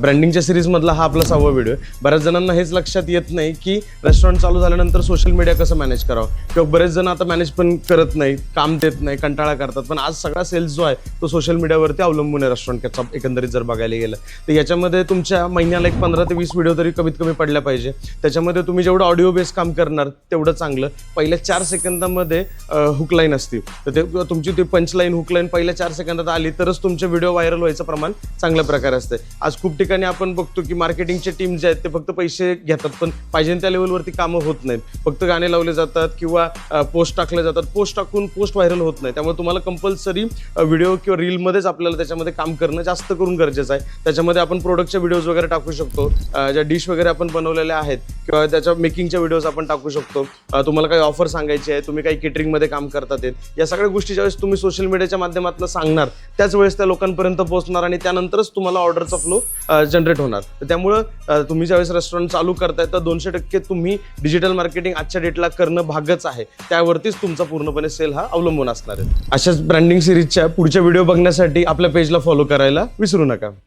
ब्रँडिंगच्या सिरीजमधला हा आपला 6वा व्हिडिओ आहे. बऱ्याच जणांना हेच लक्षात येत नाही की रेस्टॉरंट चालू झाल्यानंतर सोशल मीडिया कसं मॅनेज करावं, किंवा बरेच जण आता मॅनेज पण करत नाही, काम देत नाही, कंटाळा करतात. पण आज सगळा सेल्स जो आहे तो सोशल मीडियावरती अवलंबून आहे रेस्टॉरंटचा एकंदरीत जर बघायला गेलं तर. याच्यामध्ये तुमच्या महिन्याला एक 15 ते 20 व्हिडिओ तरी कमीत कमी पडल्या पाहिजे. त्याच्यामध्ये तुम्ही जेवढं ऑडिओ बेस काम करणार तेवढं चांगलं. पहिल्या 4 सेकंदामध्ये हुकलाईन असते, तर ते तुमची ती पंचलाईन हुकलाईन पहिल्या 4 सेकंदात आली तरच तुमचे व्हिडिओ व्हायरल व्हायचं प्रमाण चांगल्या प्रकारे असते. आज खूप ठिकाणी आपण बघतो की मार्केटिंगचे टीम जे आहेत ते फक्त पैसे घेतात, पण पाहिजे त्या लेवलवरती कामं होत नाहीत. फक्त गाणे लावले जातात किंवा पोस्ट टाकले जातात, पोस्ट टाकून पोस्ट व्हायरल होत नाही. त्यामुळे तुम्हाला कंपल्सरी व्हिडिओ किंवा रीलमध्येच आपल्याला त्याच्यामध्ये काम करणं जास्त करून गरजेचं आहे. त्याच्यामध्ये आपण प्रोडक्टचे व्हिडिओज वगैरे टाकू शकतो, ज्या डिश वगैरे आपण बनवलेल्या आहेत किंवा त्याच्या मेकिंगच्या व्हिडिओज आपण टाकू शकतो. तुम्हाला काही ऑफर सांगायची आहे, तुम्ही काही केटरिंगमध्ये काम करतात, या सगळ्या गोष्टी ज्यावेळेस तुम्ही सोशल मीडियाच्या माध्यमातून सांगणार त्याच वेळेस त्या लोकांपर्यंत पोहोचणार आणि त्यानंतरच तुम्हाला ऑर्डरचा फ्लो जनरेट होणार. तर त्यामुळं तुम्ही ज्यावेळेस रेस्टॉरंट चालू करताय तर 200% तुम्ही डिजिटल मार्केटिंग आजच्या डेटला करणं भागच आहे. त्यावरतीच तुमचा पूर्णपणे सेल हा अवलंबून असणार आहे. अशाच ब्रँडिंग सिरीजच्या पुढच्या व्हिडिओ बघण्यासाठी आपल्या पेजला फॉलो करायला विसरू नका.